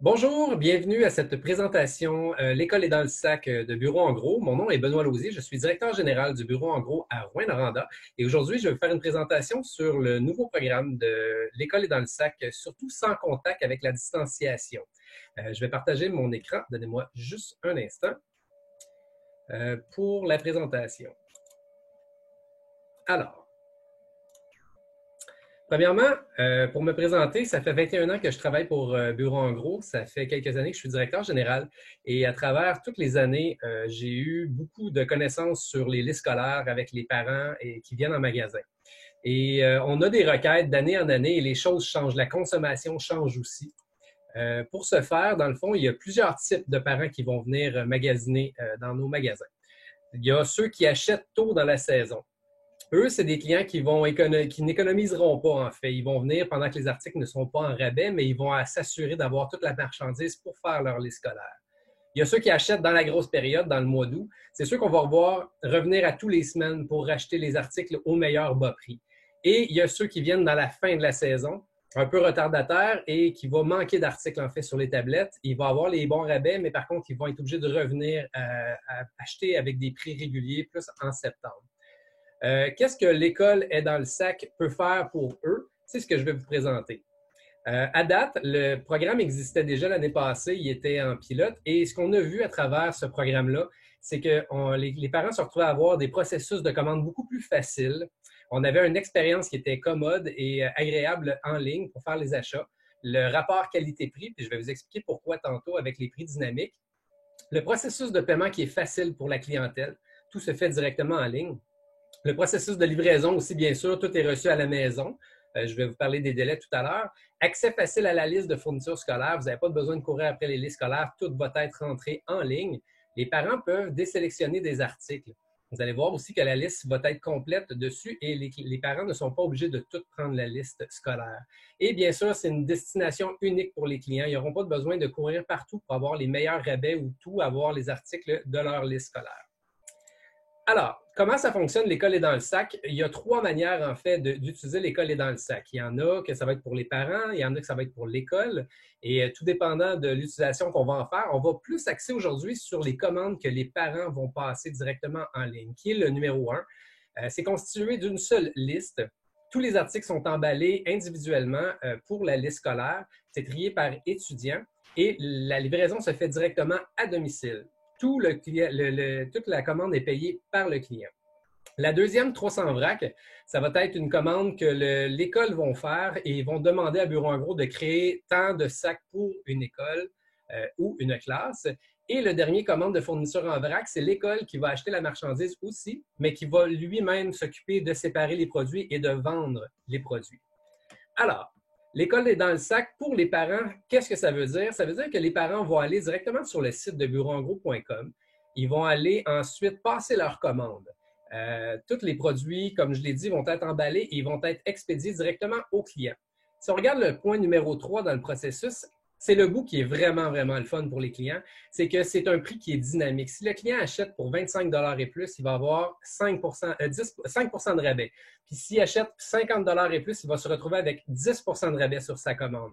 Bonjour, bienvenue à cette présentation L'école est dans le sac de Bureau en gros. Mon nom est Benoît Lausier, je suis directeur général du Bureau en gros à Rouyn-Noranda. Et aujourd'hui, je vais vous faire une présentation sur le nouveau programme de L'école est dans le sac, surtout sans contact avec la distanciation. Je vais partager mon écran. Donnez-moi juste un instant pour la présentation. Alors, premièrement, pour me présenter, ça fait 21 ans que je travaille pour Bureau en gros. Ça fait quelques années que je suis directeur général. Et à travers toutes les années, j'ai eu beaucoup de connaissances sur les listes scolaires avec les parents qui viennent en magasin. Et on a des requêtes d'année en année et les choses changent. La consommation change aussi. Pour ce faire, dans le fond, il y a plusieurs types de parents qui vont venir magasiner dans nos magasins. Il y a ceux qui achètent tôt dans la saison. Eux, c'est des clients qui n'économiseront pas, en fait. Ils vont venir pendant que les articles ne sont pas en rabais, mais ils vont s'assurer d'avoir toute la marchandise pour faire leur liste scolaire. Il y a ceux qui achètent dans la grosse période, dans le mois d'août. C'est ceux qu'on va revoir revenir à tous les semaines pour racheter les articles au meilleur bas prix. Et il y a ceux qui viennent dans la fin de la saison, un peu retardataires et qui vont manquer d'articles, en fait, sur les tablettes. Ils vont avoir les bons rabais, mais par contre, ils vont être obligés de revenir à acheter avec des prix réguliers plus en septembre. Qu'est-ce que l'école est dans le sac peut faire pour eux? C'est ce que je vais vous présenter. À date, le programme existait déjà l'année passée, il était en pilote, et ce qu'on a vu à travers ce programme-là, c'est que les parents se retrouvaient à avoir des processus de commande beaucoup plus faciles. On avait une expérience qui était commode et agréable en ligne pour faire les achats. Le rapport qualité-prix, puis je vais vous expliquer pourquoi tantôt avec les prix dynamiques. Le processus de paiement qui est facile pour la clientèle, tout se fait directement en ligne. Le processus de livraison aussi, bien sûr, tout est reçu à la maison. Je vais vous parler des délais tout à l'heure. Accès facile à la liste de fournitures scolaires. Vous n'avez pas besoin de courir après les listes scolaires. Tout va être rentré en ligne. Les parents peuvent désélectionner des articles. Vous allez voir aussi que la liste va être complète dessus et les parents ne sont pas obligés de tout prendre la liste scolaire. Et bien sûr, c'est une destination unique pour les clients. Ils n'auront pas besoin de courir partout pour avoir les meilleurs rabais ou tout avoir les articles de leur liste scolaire. Alors, comment ça fonctionne, l'école est dans le sac? Il y a trois manières, en fait, d'utiliser l'école est dans le sac. Il y en a que ça va être pour les parents, il y en a que ça va être pour l'école. Et tout dépendant de l'utilisation qu'on va en faire, on va plus axer aujourd'hui sur les commandes que les parents vont passer directement en ligne, qui est le numéro 1. C'est constitué d'une seule liste. Tous les articles sont emballés individuellement pour la liste scolaire. C'est trié par étudiant et la livraison se fait directement à domicile. Toute la commande est payée par le client. La deuxième, 300 vrac, ça va être une commande que l'école va faire et ils vont demander à Bureau en gros de créer tant de sacs pour une école ou une classe. Et le dernier commande de fourniture en vrac, c'est l'école qui va acheter la marchandise aussi, mais qui va lui-même s'occuper de séparer les produits et de vendre les produits. Alors, l'école est dans le sac pour les parents. Qu'est-ce que ça veut dire? Ça veut dire que les parents vont aller directement sur le site de bureauengros.com. Ils vont aller ensuite passer leur commande. Tous les produits, comme je l'ai dit, vont être emballés et ils vont être expédiés directement au client. Si on regarde le point numéro 3 dans le processus, c'est le bout qui est vraiment, vraiment le fun pour les clients. C'est que c'est un prix qui est dynamique. Si le client achète pour 25 et plus, il va avoir 5 de rabais. Puis s'il achète 50 et plus, il va se retrouver avec 10 de rabais sur sa commande.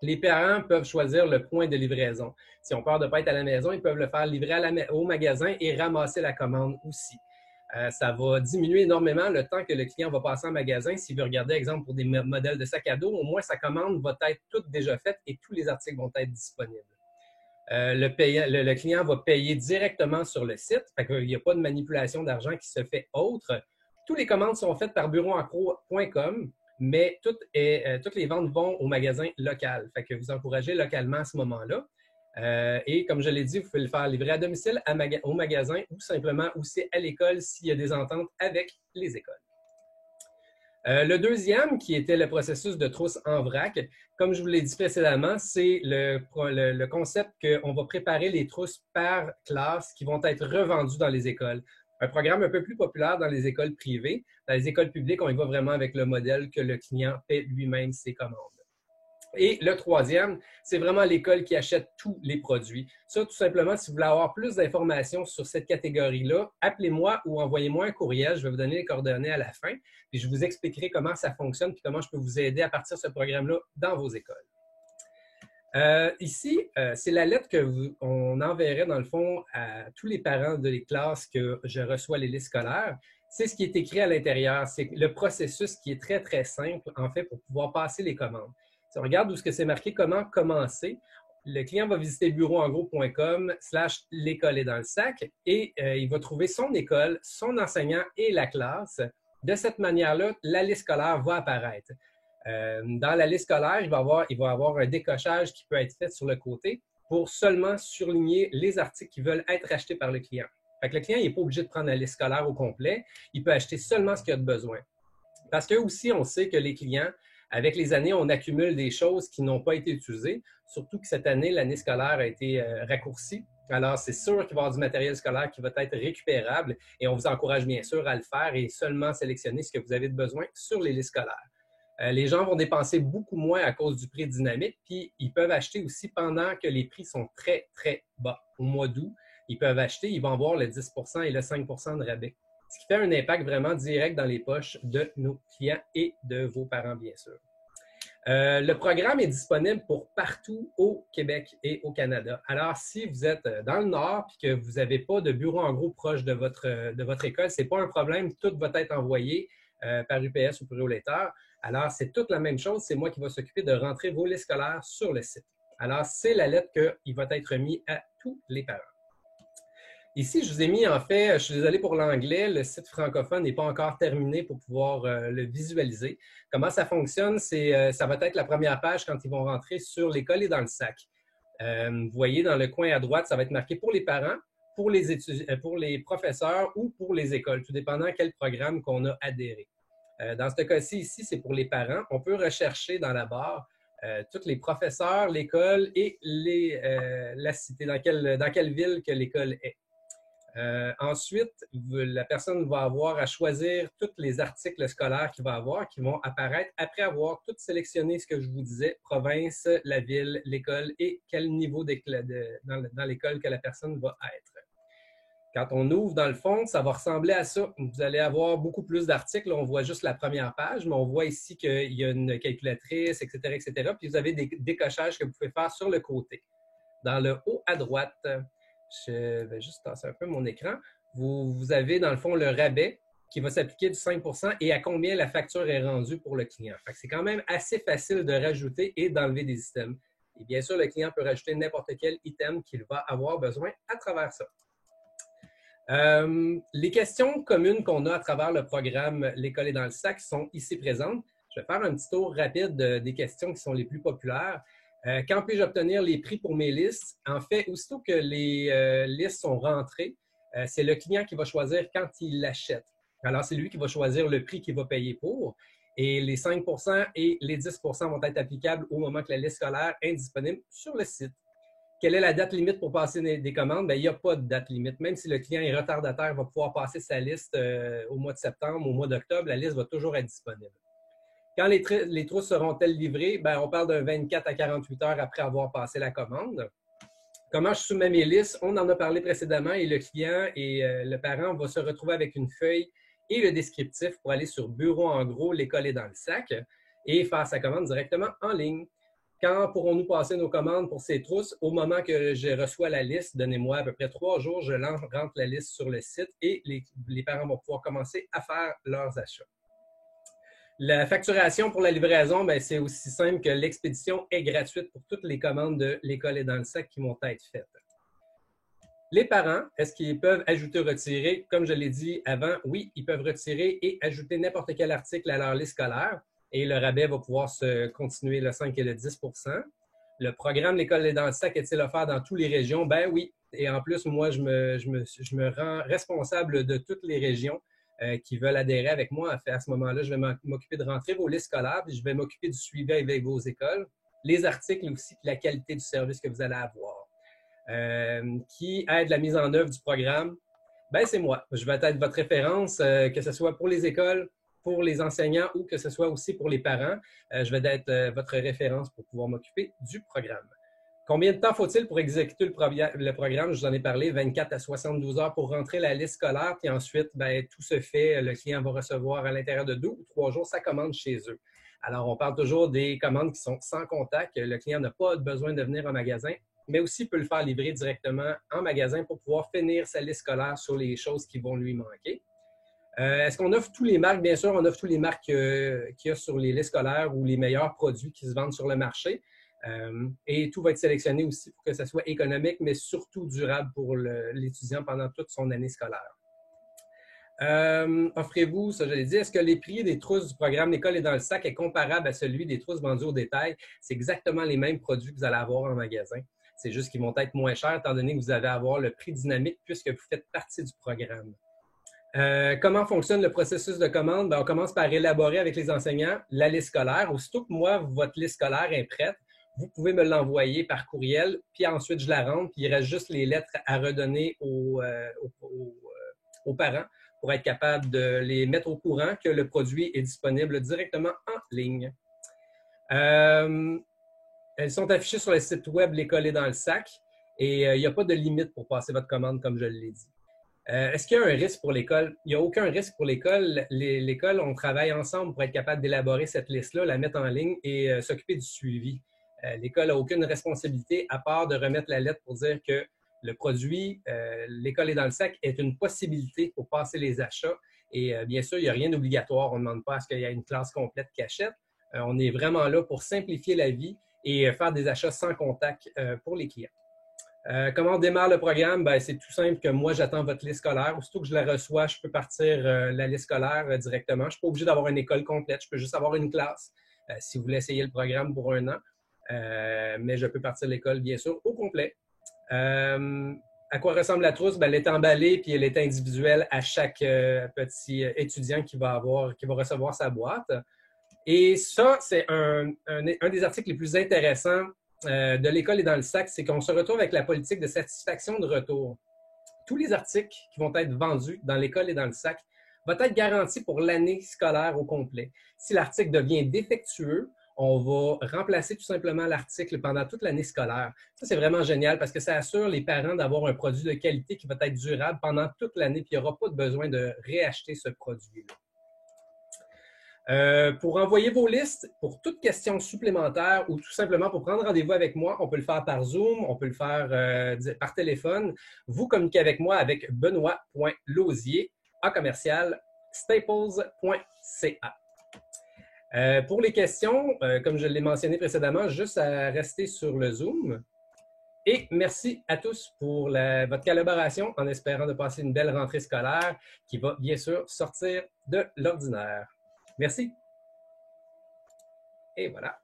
Les parents peuvent choisir le point de livraison. Si on peur de ne pas être à la maison, ils peuvent le faire livrer au magasin et ramasser la commande aussi. Ça va diminuer énormément le temps que le client va passer en magasin. S'il veut regarder, exemple, pour des modèles de sac à dos, au moins sa commande va être toute déjà faite et tous les articles vont être disponibles. Le client va payer directement sur le site. Il n'y a pas de manipulation d'argent qui se fait autre. Toutes les commandes sont faites par bureauencros.com, mais toutes les ventes vont au magasin local. Fait que vous encouragez localement à ce moment-là. Et comme je l'ai dit, vous pouvez le faire livrer à domicile au magasin ou simplement aussi à l'école s'il y a des ententes avec les écoles. Le deuxième, qui était le processus de trousse en vrac, comme je vous l'ai dit précédemment, c'est le concept qu'on va préparer les trousses par classe qui vont être revendues dans les écoles. Un programme un peu plus populaire dans les écoles privées. Dans les écoles publiques, on y va vraiment avec le modèle que le client paie lui-même ses commandes. Et le troisième, c'est vraiment l'école qui achète tous les produits. Ça, tout simplement, si vous voulez avoir plus d'informations sur cette catégorie-là, appelez-moi ou envoyez-moi un courriel. Je vais vous donner les coordonnées à la fin. Puis je vous expliquerai comment ça fonctionne et comment je peux vous aider à partir de ce programme-là dans vos écoles. Ici, c'est la lettre qu'on enverrait dans le fond à tous les parents de les classes que je reçois les listes scolaires. C'est ce qui est écrit à l'intérieur. C'est le processus qui est très, très simple, en fait, pour pouvoir passer les commandes. Si on regarde où ce que c'est marqué, comment commencer, le client va visiter bureauengros.com/l'école est dans le sac et il va trouver son école, son enseignant et la classe. De cette manière-là, la liste scolaire va apparaître. Dans la liste scolaire, il va y avoir un décochage qui peut être fait sur le côté pour seulement surligner les articles qui veulent être achetés par le client. Fait que le client n'est pas obligé de prendre la liste scolaire au complet. Il peut acheter seulement ce qu'il a de besoin. Parce que aussi, on sait que les clients, avec les années, on accumule des choses qui n'ont pas été utilisées, surtout que cette année, l'année scolaire a été raccourcie. Alors, c'est sûr qu'il va y avoir du matériel scolaire qui va être récupérable et on vous encourage bien sûr à le faire et seulement sélectionner ce que vous avez de besoin sur les listes scolaires. Les gens vont dépenser beaucoup moins à cause du prix dynamique, puis ils peuvent acheter aussi pendant que les prix sont très, très bas. Au mois d'août, ils peuvent acheter, ils vont avoir le 10 et le 5 de rabais, ce qui fait un impact vraiment direct dans les poches de nos clients et de vos parents, bien sûr. Le programme est disponible pour partout au Québec et au Canada. Alors, si vous êtes dans le Nord et que vous n'avez pas de bureau en gros proche de votre école, ce n'est pas un problème, tout va être envoyé par UPS ou Purolator. Alors, c'est toute la même chose. C'est moi qui vais s'occuper de rentrer vos listes scolaires sur le site. Alors, c'est la lettre qui va être mise à tous les parents. Ici, je vous ai mis, en fait, je suis désolé pour l'anglais, le site francophone n'est pas encore terminé pour pouvoir le visualiser. Comment ça fonctionne? Ça va être la première page quand ils vont rentrer sur l'école et dans le sac. Vous voyez, dans le coin à droite, ça va être marqué pour les parents, pour les professeurs ou pour les écoles, tout dépendant quel programme qu'on a adhéré. Dans ce cas-ci, ici, c'est pour les parents. On peut rechercher dans la barre tous les professeurs, l'école et la cité, dans quelle ville que l'école est. Ensuite, la personne va avoir à choisir tous les articles scolaires qu'il va avoir qui vont apparaître après avoir tout sélectionné ce que je vous disais, province, la ville, l'école et quel niveau dans l'école que la personne va être. Quand on ouvre dans le fond, ça va ressembler à ça. Vous allez avoir beaucoup plus d'articles. On voit juste la première page, mais on voit ici qu'il y a une calculatrice, etc., etc. Puis vous avez des décochages que vous pouvez faire sur le côté. Dans le haut à droite, je vais juste tasser un peu mon écran. Vous avez dans le fond le rabais qui va s'appliquer du 5 et à combien la facture est rendue pour le client. C'est quand même assez facile de rajouter et d'enlever des items. Et bien sûr, le client peut rajouter n'importe quel item qu'il va avoir besoin à travers ça. Les questions communes qu'on a à travers le programme L'école est dans le sac sont ici présentes. Je vais faire un petit tour rapide des questions qui sont les plus populaires. Quand puis-je obtenir les prix pour mes listes? En fait, aussitôt que les listes sont rentrées, c'est le client qui va choisir quand il l'achète. Alors, c'est lui qui va choisir le prix qu'il va payer pour. Et les 5 et les 10 vont être applicables au moment que la liste scolaire est disponible sur le site. Quelle est la date limite pour passer des commandes? Bien, il n'y a pas de date limite. Même si le client est retardataire, il va pouvoir passer sa liste au mois de septembre, au mois d'octobre, la liste va toujours être disponible. Quand les trousses seront-elles livrées? Bien, on parle d'un 24 à 48 heures après avoir passé la commande. Comment je soumets mes listes? On en a parlé précédemment et le client et le parent vont se retrouver avec une feuille et le descriptif pour aller sur Bureau en gros, l'école est dans le sac et faire sa commande directement en ligne. Quand pourrons-nous passer nos commandes pour ces trousses? Au moment que je reçois la liste, donnez-moi à peu près 3 jours, je rentre la liste sur le site et les parents vont pouvoir commencer à faire leurs achats. La facturation pour la livraison, c'est aussi simple que l'expédition est gratuite pour toutes les commandes de l'école et dans le sac qui vont être faites. Les parents, est-ce qu'ils peuvent ajouter ou retirer? Comme je l'ai dit avant, oui, ils peuvent retirer et ajouter n'importe quel article à leur liste scolaire et le rabais va pouvoir se continuer le 5 et le 10 Le programme L'école est dans le sac est-il offert dans toutes les régions? Ben oui. Et en plus, moi, je me rends responsable de toutes les régions qui veulent adhérer avec moi. À ce moment-là, je vais m'occuper de rentrer vos listes scolaires, puis je vais m'occuper du suivi avec vos écoles, les articles aussi, puis la qualité du service que vous allez avoir. Qui aide la mise en œuvre du programme? Ben, c'est moi. Je vais être votre référence, que ce soit pour les écoles, pour les enseignants ou que ce soit aussi pour les parents. Je vais être votre référence pour pouvoir m'occuper du programme. Combien de temps faut-il pour exécuter le programme? Je vous en ai parlé, 24 à 72 heures pour rentrer la liste scolaire. Puis ensuite, tout se fait. Le client va recevoir à l'intérieur de 2 ou 3 jours sa commande chez eux. Alors, on parle toujours des commandes qui sont sans contact. Le client n'a pas besoin de venir en magasin, mais aussi peut le faire livrer directement en magasin pour pouvoir finir sa liste scolaire sur les choses qui vont lui manquer. Est-ce qu'on offre tous les marques? Bien sûr, on offre tous les marques qu'il y a sur les listes scolaires ou les meilleurs produits qui se vendent sur le marché. Et tout va être sélectionné aussi pour que ça soit économique, mais surtout durable pour l'étudiant pendant toute son année scolaire. Offrez-vous, ça je l'ai dit, est-ce que les prix des trousses du programme L'école est dans le sac est comparable à celui des trousses vendues au détail? C'est exactement les mêmes produits que vous allez avoir en magasin. C'est juste qu'ils vont être moins chers étant donné que vous allez avoir le prix dynamique puisque vous faites partie du programme. Comment fonctionne le processus de commande? Bien, on commence par élaborer avec les enseignants la liste scolaire. Aussitôt que moi, votre liste scolaire est prête, vous pouvez me l'envoyer par courriel, puis ensuite je la rentre, puis il reste juste les lettres à redonner aux parents pour être capable de les mettre au courant que le produit est disponible directement en ligne. Elles sont affichées sur le site web L'école est dans le sac et il n'y a pas de limite pour passer votre commande, comme je l'ai dit. Est-ce qu'il y a un risque pour l'école? Il n'y a aucun risque pour l'école. L'école, on travaille ensemble pour être capable d'élaborer cette liste-là, la mettre en ligne et s'occuper du suivi. L'école n'a aucune responsabilité à part de remettre la lettre pour dire que le produit, l'école est dans le sac, est une possibilité pour passer les achats. Et bien sûr, il n'y a rien d'obligatoire. On ne demande pas à ce qu'il y ait une classe complète qui achète. On est vraiment là pour simplifier la vie et faire des achats sans contact pour les clients. Comment on démarre le programme? C'est tout simple que moi, j'attends votre liste scolaire. Aussitôt que je la reçois, je peux partir la liste scolaire directement. Je ne suis pas obligé d'avoir une école complète. Je peux juste avoir une classe si vous voulez essayer le programme pour un an. Mais je peux partir l'école, bien sûr, au complet. À quoi ressemble la trousse? Elle est emballée puis elle est individuelle à chaque petit étudiant qui va recevoir sa boîte. Et ça, c'est un des articles les plus intéressants de l'école est dans le sac, c'est qu'on se retrouve avec la politique de satisfaction de retour. Tous les articles qui vont être vendus dans l'école et dans le sac vont être garantis pour l'année scolaire au complet. Si l'article devient défectueux, on va remplacer tout simplement l'article pendant toute l'année scolaire. Ça, c'est vraiment génial parce que ça assure les parents d'avoir un produit de qualité qui va être durable pendant toute l'année, puis il n'y aura pas besoin de réacheter ce produit-là. Pour envoyer vos listes, pour toute question supplémentaire ou tout simplement pour prendre rendez-vous avec moi, on peut le faire par Zoom, on peut le faire par téléphone. Vous communiquez avec moi avec benoît.lausier@staples.ca. Pour les questions, comme je l'ai mentionné précédemment, juste à rester sur le Zoom. Et merci à tous pour votre collaboration en espérant de passer une belle rentrée scolaire qui va bien sûr sortir de l'ordinaire. Merci. Et voilà.